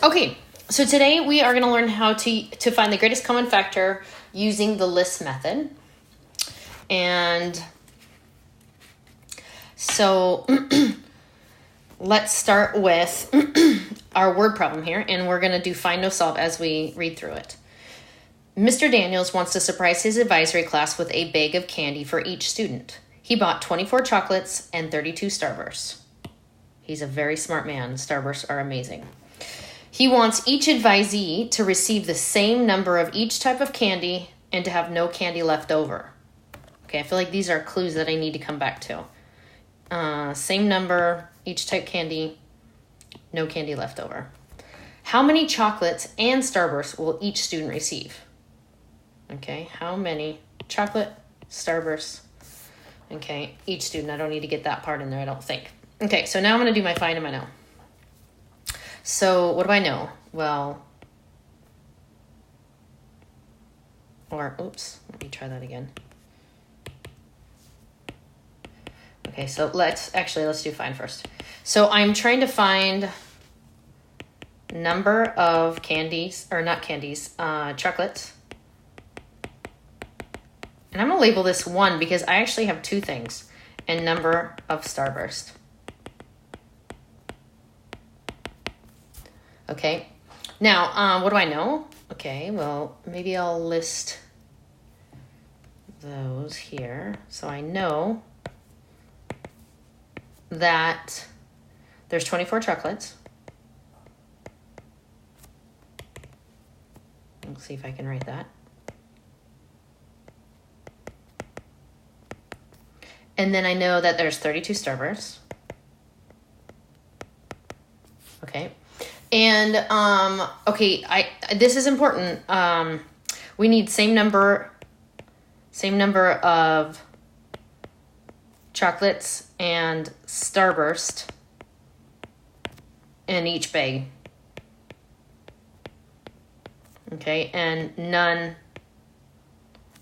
Okay, so today we are going to learn how to find the greatest common factor using the list method. And so let's start with our word problem here, and we're going to do find, no, solve as we read through it. Mr. Daniels wants to surprise his advisory class with a bag of candy for each student. He bought 24 chocolates and 32 Starbursts. He's a very smart man. Starbursts are amazing. He wants each advisee to receive the same number of each type of candy and to have no candy left over. Okay, I feel like these are clues that I need to come back to. Same number, each type candy, no candy left over. How many chocolates and Starbursts will each student receive? Okay, how many chocolate, Starbursts? Okay, each student. I don't need to get that part in there, I don't think. Okay, so now I'm going to do my find and my know. So what do I know? Well, oops, let me try that again. Okay, so let's do find first. So I'm trying to find number of candies, or not candies, chocolates. And I'm going to label this 1 because I actually have 2 things. And number of Starburst. Okay. Now, what do I know? Okay, well, maybe I'll list those here. So I know that there's 24 chocolates. Let's see if I can write that. And then I know that there's 32 Starbursts. Okay. And, okay, this is important. We need same number of chocolates and Starburst in each bag. Okay, and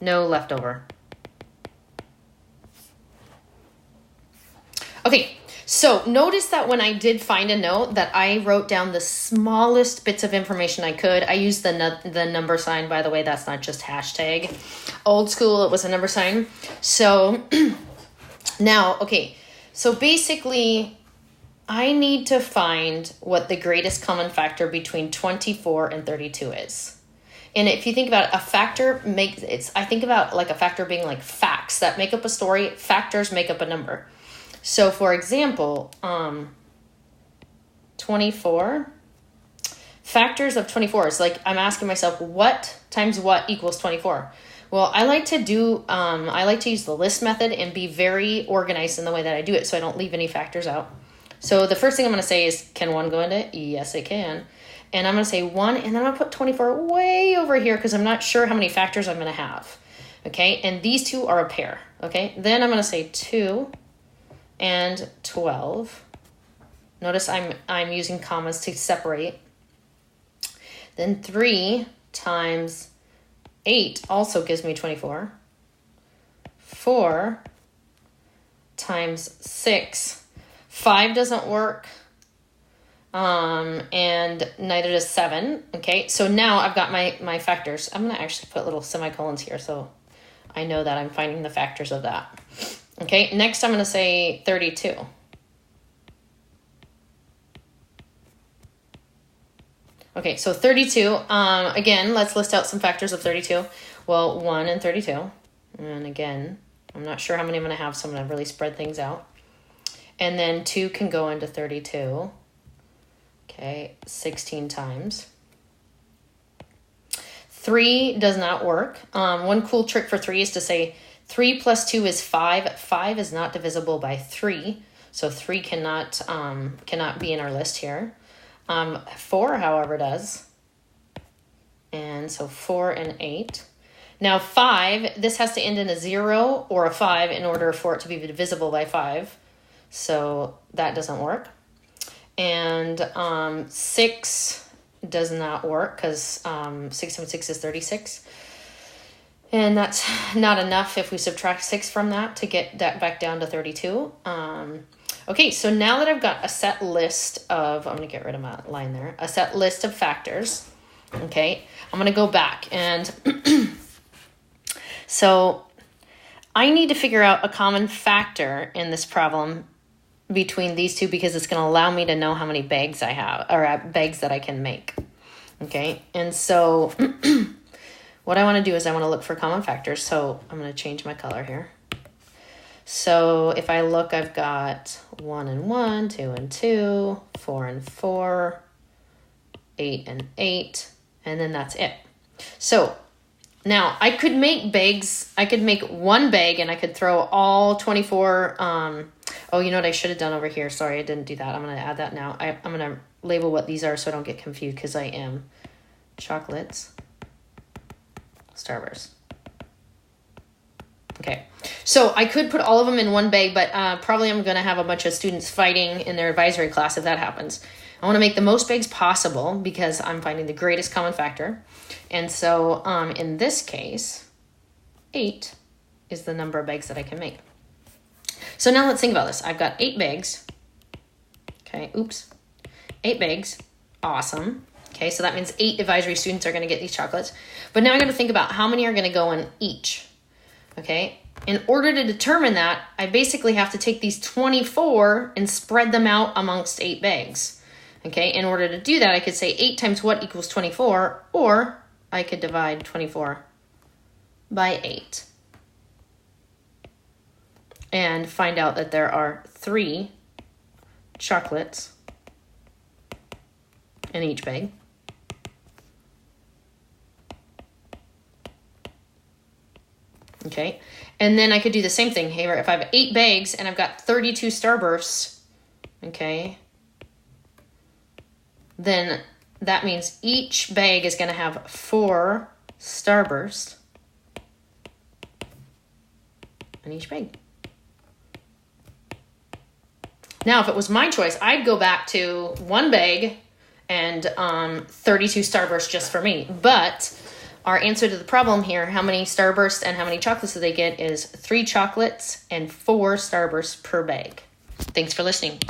no leftover. Okay, so notice that when I did find a note that I wrote down the smallest bits of information I could. I used the number sign, by the way. That's not just hashtag. Old school, it was a number sign. So now, okay, so basically I need to find what the greatest common factor between 24 and 32 is. And if you think about it, a factor I think about like a factor being like facts that make up a story. Factors make up a number. So, for example, 24, factors of 24 is like I'm asking myself, what times what equals 24? Well, I like to use the list method and be very organized in the way that I do it so I don't leave any factors out. So the first thing I'm going to say is, can 1 go into it? Yes, it can. And I'm going to say 1, and then I'm going to put 24 way over here because I'm not sure how many factors I'm going to have. Okay, and these two are a pair. Okay, then I'm going to say 2 and 12. Notice I'm using commas to separate. Then 3 times 8 also gives me 24. 4 times 6. 5 doesn't work. And neither does 7. Okay, so now I've got my factors. I'm going to actually put little semicolons here so I know that I'm finding the factors of that. Okay, next I'm going to say 32. Okay, so 32. Again, let's list out some factors of 32. Well, 1 and 32. And again, I'm not sure how many I'm going to have, so I'm going to really spread things out. And then 2 can go into 32. Okay, 16 times. 3 does not work. One cool trick for 3 is to say 3 plus 2 is 5. 5 is not divisible by 3. So 3 cannot be in our list here. 4, however, does. And so 4 and 8. Now 5, this has to end in a 0 or a 5 in order for it to be divisible by 5. So that doesn't work. And 6 does not work because 6 times 6 is 36. And that's not enough if we subtract 6 from that to get that back down to 32. Okay, so now that I've got a set list of, I'm going to get rid of my line there, a set list of factors, okay, I'm going to go back and so I need to figure out a common factor in this problem between these two because it's going to allow me to know how many bags I have, or bags that I can make, okay, and so what I want to do is I want to look for common factors, so I'm going to change my color here. So if I look, I've got 1 and 1, 2 and 2, 4 and 4, 8 and 8, and then that's it. So now I could make bags. I could make one bag and I could throw all 24. Oh, you know what I should have done over here? Sorry, I didn't do that. I'm going to add that now. I'm going to label what these are so I don't get confused because I am chocolates, Starburst. Okay, so I could put all of them in one bag, but probably I'm going to have a bunch of students fighting in their advisory class if that happens. I want to make the most bags possible because I'm finding the greatest common factor. And so in this case, 8 is the number of bags that I can make. So now let's think about this. I've got 8 bags. Okay, oops. 8 bags. Awesome. Okay, so that means 8 advisory students are going to get these chocolates. But now I got to think about how many are going to go in each. Okay, in order to determine that, I basically have to take these 24 and spread them out amongst 8 bags. Okay, in order to do that, I could say 8 times what equals 24, or I could divide 24 by 8 and find out that there are 3 chocolates in each bag. Okay, and then I could do the same thing here. If I have 8 bags and I've got 32 Starbursts, okay, then that means each bag is going to have 4 Starbursts in each bag. Now, if it was my choice, I'd go back to 1 bag and 32 Starbursts just for me. But our answer to the problem here, how many Starbursts and how many chocolates do they get, is 3 chocolates and 4 Starbursts per bag. Thanks for listening.